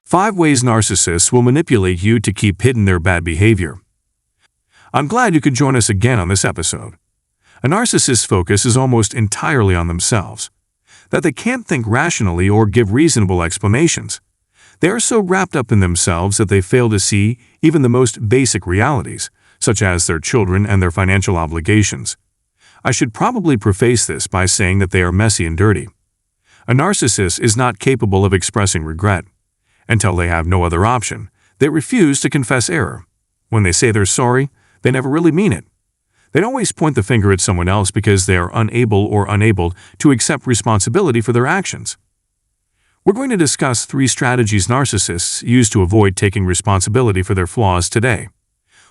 5 ways narcissists will manipulate you to keep hidden their bad behavior. I'm glad you could join us again on this episode. A narcissist's focus is almost entirely on themselves, that they can't think rationally or give reasonable explanations. They are so wrapped up in themselves that they fail to see even the most basic realities, such as their children and their financial obligations. I should probably preface this by saying that they are messy and dirty. A narcissist is not capable of expressing regret. Until they have no other option, they refuse to confess error. When they say they're sorry, they never really mean it. They always point the finger at someone else because they are unable to accept responsibility for their actions. We're going to discuss 3 strategies narcissists use to avoid taking responsibility for their flaws today.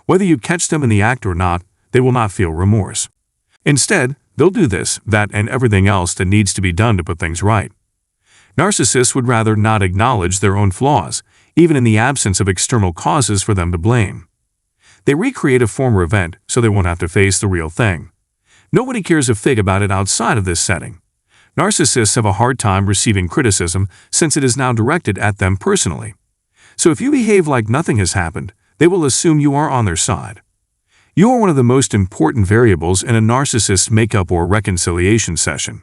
Whether you catch them in the act or not, they will not feel remorse. Instead, they'll do this, that, and everything else that needs to be done to put things right. Narcissists would rather not acknowledge their own flaws, even in the absence of external causes for them to blame. They recreate a former event so they won't have to face the real thing. Nobody cares a fig about it outside of this setting. Narcissists have a hard time receiving criticism since it is now directed at them personally. So if you behave like nothing has happened, they will assume you are on their side. You are one of the most important variables in a narcissist's makeup or reconciliation session.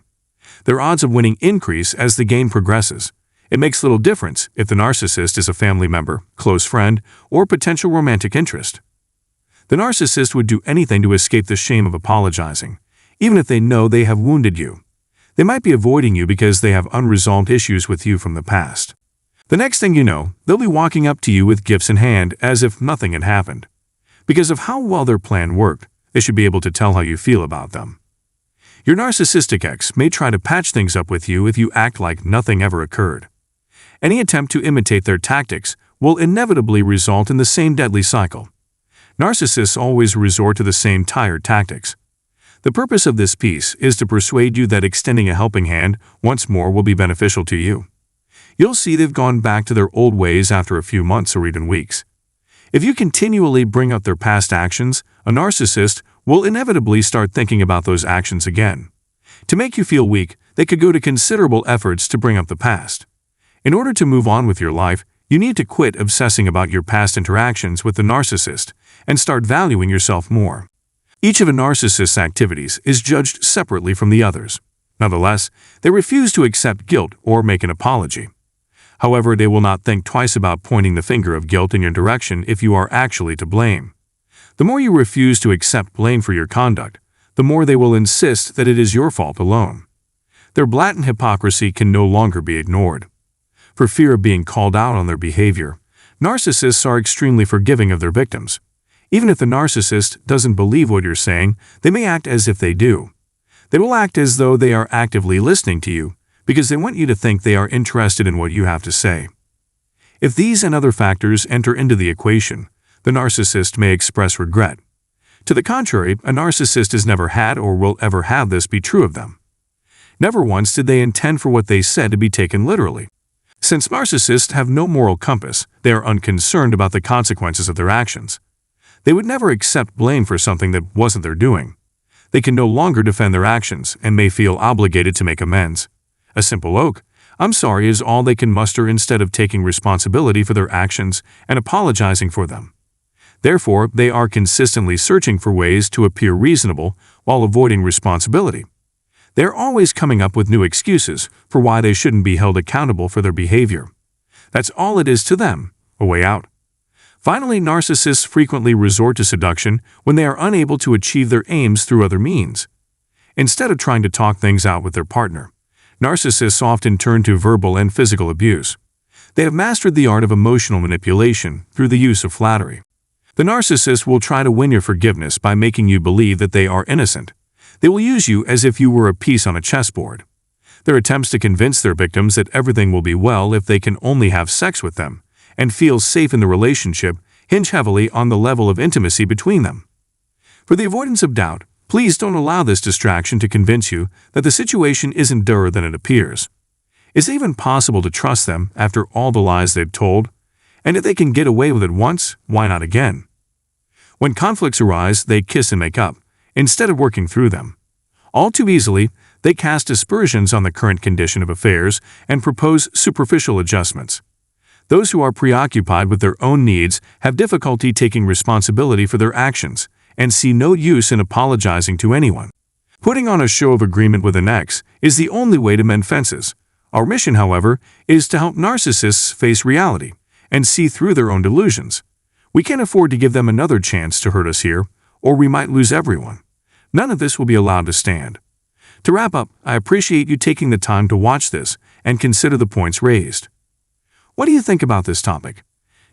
Their odds of winning increase as the game progresses. It makes little difference if the narcissist is a family member, close friend, or potential romantic interest. The narcissist would do anything to escape the shame of apologizing, even if they know they have wounded you. They might be avoiding you because they have unresolved issues with you from the past. The next thing you know, they'll be walking up to you with gifts in hand as if nothing had happened. Because of how well their plan worked, they should be able to tell how you feel about them. Your narcissistic ex may try to patch things up with you if you act like nothing ever occurred. Any attempt to imitate their tactics will inevitably result in the same deadly cycle. Narcissists always resort to the same tired tactics. The purpose of this piece is to persuade you that extending a helping hand once more will be beneficial to you. You'll see they've gone back to their old ways after a few months or even weeks. If you continually bring up their past actions, a narcissist will inevitably start thinking about those actions again. To make you feel weak, they could go to considerable efforts to bring up the past. In order to move on with your life, you need to quit obsessing about your past interactions with the narcissist and start valuing yourself more. Each of a narcissist's activities is judged separately from the others. Nonetheless, they refuse to accept guilt or make an apology. However, they will not think twice about pointing the finger of guilt in your direction if you are actually to blame. The more you refuse to accept blame for your conduct, the more they will insist that it is your fault alone. Their blatant hypocrisy can no longer be ignored. For fear of being called out on their behavior, narcissists are extremely forgiving of their victims. Even if the narcissist doesn't believe what you're saying, they may act as if they do. They will act as though they are actively listening to you because they want you to think they are interested in what you have to say. If these and other factors enter into the equation, the narcissist may express regret. To the contrary, a narcissist has never had or will ever have this be true of them. Never once did they intend for what they said to be taken literally. Since narcissists have no moral compass, they are unconcerned about the consequences of their actions. They would never accept blame for something that wasn't their doing. They can no longer defend their actions and may feel obligated to make amends. A simple "I'm sorry" is all they can muster instead of taking responsibility for their actions and apologizing for them. Therefore, they are consistently searching for ways to appear reasonable while avoiding responsibility. They are always coming up with new excuses for why they shouldn't be held accountable for their behavior. That's all it is to them, a way out. Finally, narcissists frequently resort to seduction when they are unable to achieve their aims through other means. Instead of trying to talk things out with their partner, narcissists often turn to verbal and physical abuse. They have mastered the art of emotional manipulation through the use of flattery. The narcissist will try to win your forgiveness by making you believe that they are innocent. They will use you as if you were a piece on a chessboard. Their attempts to convince their victims that everything will be well if they can only have sex with them and feel safe in the relationship hinge heavily on the level of intimacy between them. For the avoidance of doubt, please don't allow this distraction to convince you that the situation isn't durer than it appears. Is it even possible to trust them after all the lies they've told? And if they can get away with it once, why not again? When conflicts arise, they kiss and make up, instead of working through them. All too easily, they cast aspersions on the current condition of affairs and propose superficial adjustments. Those who are preoccupied with their own needs have difficulty taking responsibility for their actions and see no use in apologizing to anyone. Putting on a show of agreement with an ex is the only way to mend fences. Our mission, however, is to help narcissists face reality and see through their own delusions. We can't afford to give them another chance to hurt us here, or we might lose everyone. None of this will be allowed to stand. To wrap up, I appreciate you taking the time to watch this and consider the points raised. What do you think about this topic?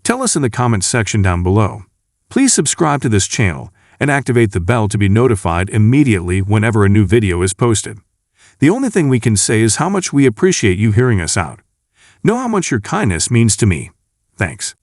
Tell us in the comments section down below. Please subscribe to this channel and activate the bell to be notified immediately whenever a new video is posted. The only thing we can say is how much we appreciate you hearing us out. Know how much your kindness means to me. Thanks.